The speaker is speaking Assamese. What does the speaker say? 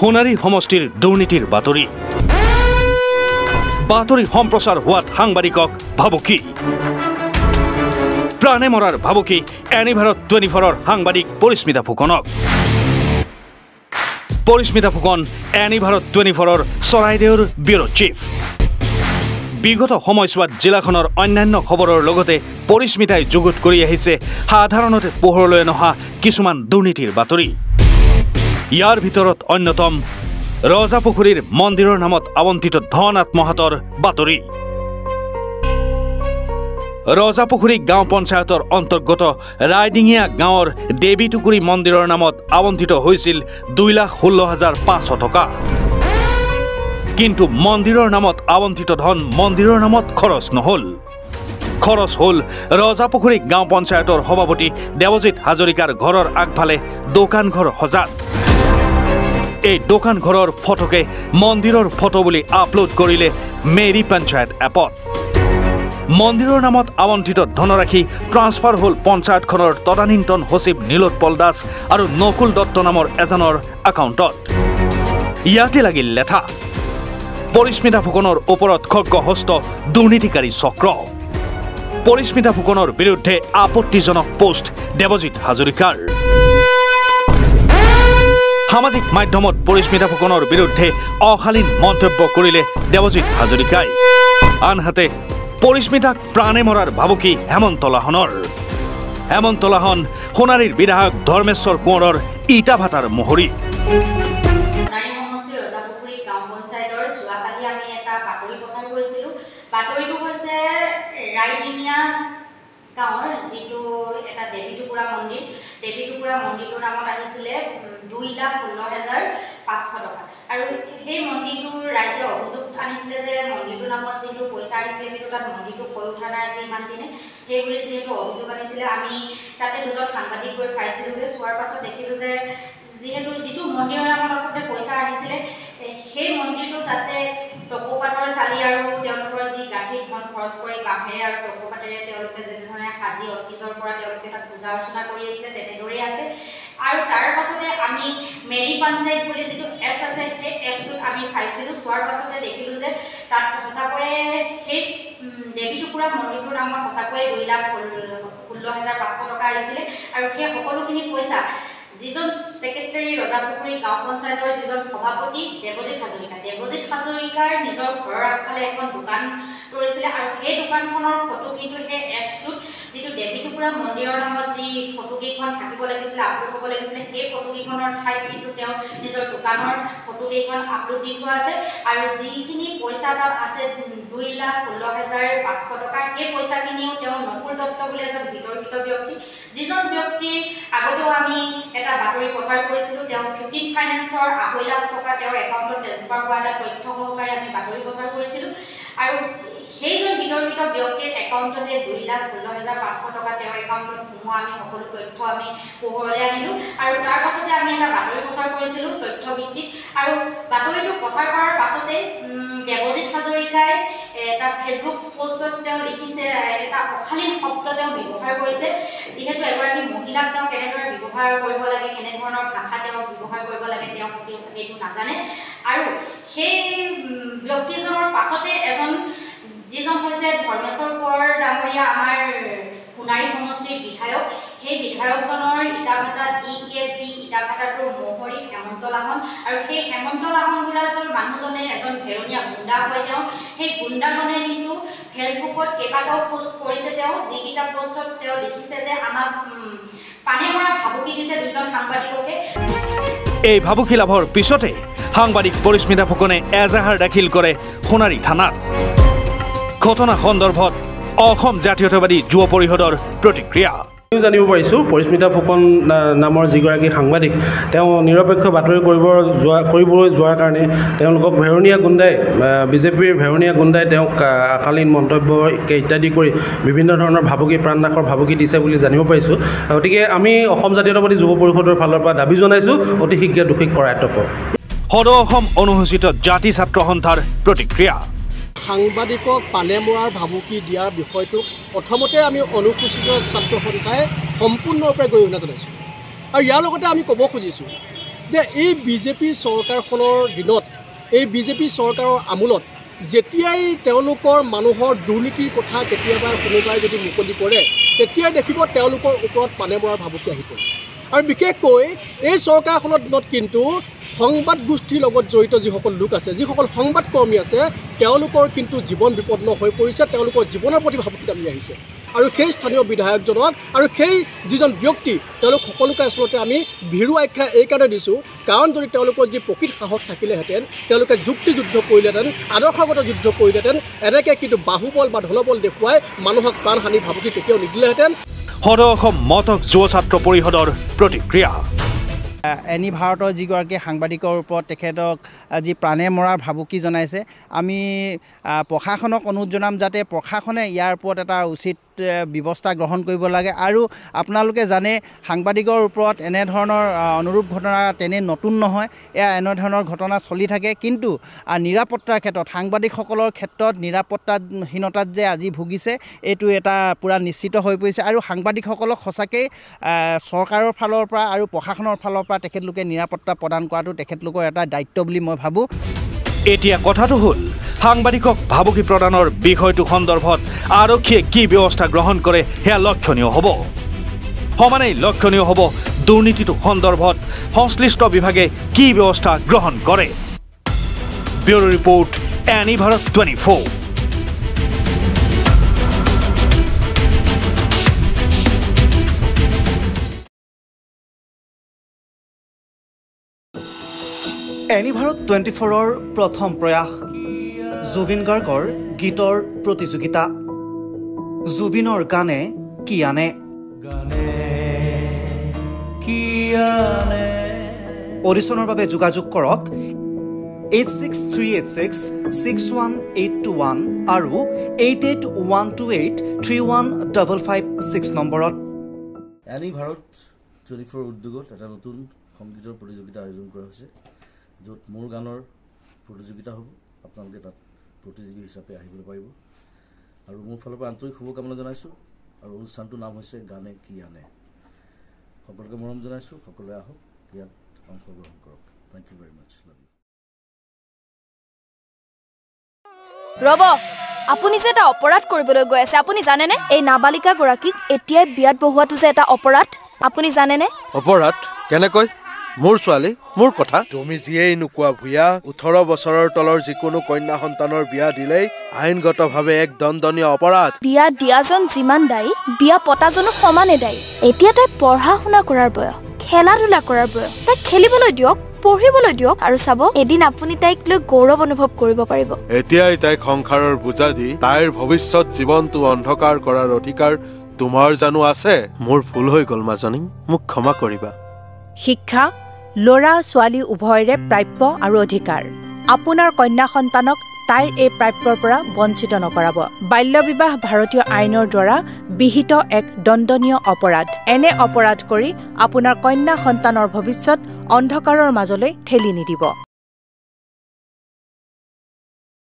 সোণাৰী সমষ্টিৰ দুৰ্নীতিৰ বাতৰি সম্প্ৰচাৰ হোৱাত সাংবাদিকক ভাবুকি প্ৰাণে মৰাৰ ভাবুকি এনি ভাৰত 24ৰ সাংবাদিক পৰিস্মিতা ফুকনক পৰিস্মিতা ফুকন এনি ভাৰত 24ৰ চৰাইদেউৰ ব্যুৰ চিফ বিগত সময়ছোৱাত জিলাখনৰ অন্যান্য খবৰৰ লগতে পৰিস্মিতাই যুগুত কৰি আহিছে সাধাৰণতে পোহৰলৈ নহা কিছুমান দুৰ্নীতিৰ বাতৰি ইয়াৰ ভিতৰত অন্যতম ৰজাপুখুৰীৰ মন্দিৰৰ নামত আৱণ্টিত ধন আত্মহাতৰ বাতৰি ৰজাপুখুৰী গাঁও পঞ্চায়তৰ অন্তৰ্গত ৰাইডিঙিয়া গাঁৱৰ দেৱীটুকুৰী মন্দিৰৰ নামত আৱণ্টিত হৈছিল 2,16,500 টকা কিন্তু মন্দিৰৰ নামত আৱণ্টিত ধন মন্দিৰৰ নামত খৰচ নহল খৰচ হল ৰজাপুখুৰী গাঁও পঞ্চায়তৰ সভাপতি দেৱজিৎ হাজৰিকাৰ ঘৰৰ আগফালে দোকান ঘৰ সজাত এই দোকান ঘৰৰ ফটোকে মন্দিৰৰ ফটো বুলি আপলোড কৰিলে মেৰী পঞ্চায়ত এপত মন্দিৰৰ নামত আৱণ্টিত ধনৰাশি ট্ৰান্সফাৰ হল পঞ্চায়তখনৰ তদানীন্তন সচিব নীলোৎপল দাস আৰু নকুল দত্ত নামৰ এজনৰ একাউণ্টত ইয়াতে লাগিল লেঠা পৰিস্মিতা ফুকনৰ ওপৰত খৰ্গহস্ত দুৰ্নীতিকাৰী চক্ৰ পৰিস্মিতা ফুকনৰ বিৰুদ্ধে আপত্তিজনক পোষ্ট দেৱজিৎ হাজৰিকাৰ সামাজিক মাধ্যমত পৰিস্মিতা ফুকনৰ বিৰুদ্ধে অশালীন মন্তব্য কৰিলে দেৱজিৎ হাজৰিকাই আনহাতে পৰিস্মিতাক প্ৰাণে মৰাৰ ভাবুকি হেমন্ত লাহন সোণাৰীৰ বিধায়ক ধৰ্মেশ্বৰ কোঁৱৰৰ ইটা ভাটাৰ মোহৰি বাতৰিটো হৈছে ৰাইডিঙিয়া গাঁৱৰ যিটো এটা দেৱীটুকুৰা মন্দিৰটোৰ নামত আহিছিলে 2,16,500 টকা আৰু সেই মন্দিৰটোৰ ৰাইজে অভিযোগ আনিছিলে যে মন্দিৰটোৰ নামত যিটো পইচা আহিছিলে সেইটো তাত মন্দিৰটো হৈ উঠা নাই যে ইমান দিনে সেই বুলি যিহেতু অভিযোগ আনিছিলে আমি তাতে দুজন সাংবাদিক গৈ চাইছিলোঁগৈ চোৱাৰ পাছত দেখিলোঁ যে যিটো মন্দিৰৰ নামত আচলতে পইচা আহিছিলে সেই মন্দিৰটো তাতে টকৌপাতৰ চালি আৰু তেওঁলোকৰ যি গাঁঠি ধন খৰচ কৰি বাঁহেৰে আৰু টকৌপাতেৰে তেওঁলোকে যেনেধৰণে সাজি অতীজৰ পৰা তেওঁলোকে তাত পূজা অৰ্চনা কৰি আহিছিলে তেনেদৰেই আছে আৰু তাৰ পাছতে আমি মেৰী পঞ্চায়ত বুলি যিটো এপছ আছে সেই এপছটোত আমি চাইছিলোঁ চোৱাৰ পাছতে দেখিলোঁ যে তাত সঁচাকৈয়ে সেই দেৱীটুকুৰা মন্দিৰটোৰ নামত সঁচাকৈয়ে 2,16,500 টকা আহিছিলে আৰু সেই সকলোখিনি পইচা যিজন সেক্ৰেটাৰী ৰজাপুখুৰী গাঁও পঞ্চায়তৰ যিজন সভাপতি দেৱজিৎ হাজৰিকাৰ নিজৰ ঘৰৰ আগফালে এখন দোকান কৰিছিলে আৰু সেই দোকানখনৰ ফটো কিন্তু সেই এপছটোত যিটো দেৱীটুকুৰা মন্দিৰৰ নামত যি ফটোকেইখন থাকিব লাগিছিলে আপলোড হ'ব লাগিছিলে সেই ফটোকেইখনৰ ঠাইত কিন্তু তেওঁ নিজৰ দোকানৰ ফটোকেইখন আপলোড দি থোৱা আছে আৰু যিখিনি পইচা তাত আছে 2,16,500 টকা সেই পইচাখিনিও তেওঁ নকুল দত্ত বুলি এজন বিতৰ্কিত ব্যক্তি যিজন ব্যক্তিৰ আগতেও আমি এটা বাতৰি প্ৰচাৰ কৰিছিলোঁ তেওঁ 15 ফাইনেন্সৰ 2.5 লাখ টকা তেওঁৰ একাউণ্টত ট্ৰেন্সফাৰ হোৱা এটা তথ্য সহকাৰে আমি বাতৰি প্ৰচাৰ কৰিছিলোঁ আৰু সেইজন বিতৰ্কিত ব্যক্তিৰ একাউণ্টতে 2,16,500 টকা তেওঁৰ একাউণ্টত সোমোৱা আমি সকলো তথ্য আমি পোহৰলৈ আনিলোঁ আৰু তাৰ পাছতে আমি এটা বাতৰি প্ৰচাৰ কৰিছিলোঁ তথ্যভিত্তিক আৰু বাতৰিটো প্ৰচাৰ কৰাৰ পাছতে দেৱজিৎ হাজৰিকাই এটা ফেচবুক পোষ্টত তেওঁ লিখিছে এটা অশালীন শব্দ তেওঁ ব্যৱহাৰ কৰিছে যিহেতু এগৰাকী মহিলাক তেওঁ কেনেদৰে ব্যৱহাৰ কৰিব লাগে কেনেধৰণৰ ভাষা তেওঁ ব্যৱহাৰ কৰিব লাগে তেওঁ সেইটো নাজানে আৰু সেই ব্যক্তিজনৰ পাছতে যিজন হৈছে ধৰ্মেশ্বৰ কোঁৱৰ ডাঙৰীয়া আমাৰ সোণাৰী সমষ্টিৰ বিধায়ক সেই বিধায়কজনৰ ইটাভাটা DKP ইটাভাটাটোৰ মোহৰি হেমন্ত লাহন আৰু সেই হেমন্ত লাহন বোলাজন মানুহজনে এজন ভেৰণীয়া গুণ্ডা হয় তেওঁ সেই গুণ্ডাজনে কিন্তু ফেচবুকত কেইবাটাও পোষ্ট কৰিছে তেওঁ যিকেইটা পোষ্টত তেওঁ লিখিছে যে আমাক পানী মৰা ভাবুকি দিছে দুজন সাংবাদিককে এই ভাবুকি লাভৰ পিছতে সাংবাদিক পৰিস্মিতা ফুকনে এজাহাৰ দাখিল কৰে সোণাৰী থানাত ঘটনা সন্দৰ্ভত অসম জাতীয়তাবাদী যুৱ পৰিষদৰ প্ৰতিক্ৰিয়া জানিব পাৰিছোঁ পৰিস্মিতা ফুকন নামৰ যিগৰাকী সাংবাদিক তেওঁ নিৰপেক্ষ বাতৰি কৰিবলৈ যোৱাৰ কাৰণে তেওঁলোকক ভেৰণীয়া গুণ্ডাই বিজেপিৰ ভেৰণীয়া গুণ্ডাই তেওঁক অশালীন মন্তব্য ইত্যাদি কৰি বিভিন্ন ধৰণৰ প্ৰাণনাশৰ ভাবুকি দিছে বুলি জানিব পাৰিছোঁ গতিকে আমি অসম জাতীয়তাবাদী যুৱ পৰিষদৰ ফালৰ পৰা দাবী জনাইছোঁ অতি শীঘ্ৰে দোষীক কৰায়ত্ব কৰক সদৌ অসম অনুসূচিত জাতি ছাত্ৰ সন্থাৰ প্ৰতিক্ৰিয়া সাংবাদিকক পানে মৰাৰ ভাবুকি দিয়াৰ বিষয়টোক প্ৰথমতে আমি অনুসূচিত ছাত্ৰ সন্থাই সম্পূৰ্ণৰূপে গৰিহণা জনাইছোঁ আৰু ইয়াৰ লগতে আমি ক'ব খুজিছোঁ যে এই বিজেপি চৰকাৰখনৰ দিনত এই বিজেপি চৰকাৰৰ আমোলত যেতিয়াই তেওঁলোকৰ মানুহৰ দুৰ্নীতিৰ কথা কেতিয়াবা কোনোবাই যদি মুকলি কৰে তেতিয়াই দেখিব তেওঁলোকৰ ওপৰত পানে মৰাৰ ভাবুকি আহিব আৰু বিশেষকৈ এই চৰকাৰখনৰ দিনত কিন্তু সংবাদ গোষ্ঠীৰ লগত জড়িত যিসকল লোক আছে যিসকল সংবাদকৰ্মী আছে তেওঁলোকৰ কিন্তু জীৱন বিপন্ন হৈ পৰিছে তেওঁলোকৰ জীৱনৰ প্ৰতি ভাবুকি নামি আহিছে আৰু সেই স্থানীয় বিধায়কজনক আৰু সেই যিজন ব্যক্তি তেওঁলোক সকলোকে আচলতে আমি ভীৰু আখ্যা এইকাৰণে দিছোঁ কাৰণ যদি তেওঁলোকৰ যি প্ৰকৃত সাহস থাকিলেহেঁতেন তেওঁলোকে যুক্তিযুদ্ধ কৰিলেহেঁতেন আদৰ্শগত যুদ্ধ কৰিলেহেঁতেন এনেকৈ কিন্তু বাহুবল বা ধনবল দেখুৱাই মানুহক প্ৰাণহানি ভাবুকি কেতিয়াও নিদিলেহেঁতেন সদৌ অসম মতক যুৱ ছাত্ৰ পৰিষদৰ প্ৰতিক্ৰিয়া এনি ভাৰতৰ যিগৰাকী সাংবাদিকৰ ওপৰত তেখেতক যি প্ৰাণে মৰাৰ ভাবুকি জনাইছে আমি প্ৰশাসনক অনুৰোধ জনাম যাতে প্ৰশাসনে ইয়াৰ ওপৰত এটা উচিত ব্যৱস্থা গ্ৰহণ কৰিব লাগে আৰু আপোনালোকে জানে সাংবাদিকৰ ওপৰত এনেধৰণৰ অনুৰূপ ঘটনা তেনে নতুন নহয় এয়া এনেধৰণৰ ঘটনা চলি থাকে কিন্তু নিৰাপত্তাৰ ক্ষেত্ৰত সাংবাদিকসকলৰ ক্ষেত্ৰত নিৰাপত্তাহীনতাত যে আজি ভুগিছে এইটো এটা পূৰা নিশ্চিত হৈ পৰিছে আৰু সাংবাদিকসকলক সঁচাকৈ চৰকাৰৰ ফালৰ পৰা আৰু প্ৰশাসনৰ ফালৰ পৰা তেখেতলোকে নিৰাপত্তা প্ৰদান কৰাটো তেখেতলোকৰ এটা দায়িত্ব বুলি মই ভাবোঁ এতিয়া কথাটো হ'ল সাংবাদিকক ভাবুকি প্ৰদানৰ বিষয়টো সন্দৰ্ভত আৰক্ষীয়ে কি ব্যৱস্থা গ্ৰহণ কৰে সেয়া লক্ষণীয় হ'ব সমানেই লক্ষণীয় হ'ব দুৰ্নীতিটো সন্দৰ্ভত সংশ্লিষ্ট বিভাগে কি ব্যৱস্থা গ্ৰহণ কৰে ব্যুৰো ৰিপৰ্ট এনি ভাৰত 24 এনি ভাৰত 24ৰ প্ৰথম প্ৰয়াস জুবিন গাৰ্গৰ গীতৰ প্ৰতিযোগিতা জুবিনৰ গানে কি আনে অডিশ্যনৰ বাবে যোগাযোগ কৰক 8638661821 আৰু 8812831556 নম্বৰত এনি ভাৰত 24 উদ্যোগত এটা নতুন সংগীতৰ প্ৰতিযোগিতা আয়োজন কৰা হৈছে য'ত মোৰ গানৰ প্ৰতিযোগিতা হ'ব আপোনালোকে তাত প্ৰতিযোগী হিচাপে আহিবলৈ পাৰিব আৰু মোৰ ফালৰ পৰা আন্তৰিক শুভকামনা জনাইছোঁ আৰু অনুষ্ঠানটোৰ নাম হৈছে গানে কি আনে সকলোকে মৰম জনাইছোঁ সকলোৱে আহক ইয়াত অংশগ্ৰহণ কৰক thank you very much love you ৰব আপুনি যে এটা অপৰাধ কৰিবলৈ গৈ আছে আপুনি জানেনে এই নাবালিকা গৰাকীক এতিয়াই বিয়াত বহোৱাটো যে এটা অপৰাধ আপুনি জানেনে অপৰাধ কেনেকৈ মোৰ ছোৱালী মোৰ কথা তুমি যিয়েই নোকোৱা ভূঞা 18 বছৰৰ তলৰ যিকোনো কন্যা সন্তানৰ বিয়া দিলেই আইনগতভাৱে এক দণ্ডনীয় অপৰাধ বিয়া দিয়াজন যিমান দায়ী বিয়া পতাজনো সমানে দায়ী এতিয়া তাই পঢ়া শুনা কৰাৰ বয়স খেলা ধূলা কৰাৰ বয়স তাই খেলিবলৈ দিয়ক পঢ়িবলৈ দিয়ক আৰু চাব এদিন আপুনি তাইক লৈ গৌৰৱ অনুভৱ কৰিব পাৰিব এতিয়াই তাইক সংসাৰৰ বোজা দি তাইৰ ভৱিষ্যত জীৱনটো অন্ধকাৰ কৰাৰ অধিকাৰ তোমাৰ জানো আছে মোৰ ভুল হৈ গ'ল মাজনী মোক ক্ষমা কৰিবা শিক্ষা ল'ৰা ছোৱালী উভয়ৰে প্ৰাপ্য আৰু অধিকাৰ আপোনাৰ কন্যা সন্তানক তাইৰ এই প্ৰাপ্যৰ পৰা বঞ্চিত নকৰাব বাল্য বিবাহ ভাৰতীয় আইনৰ দ্বাৰা বিহিত এক দণ্ডনীয় অপৰাধ এনে অপৰাধ কৰি আপোনাৰ কন্যা সন্তানৰ ভৱিষ্যত অন্ধকাৰৰ মাজলৈ ঠেলি নিদিব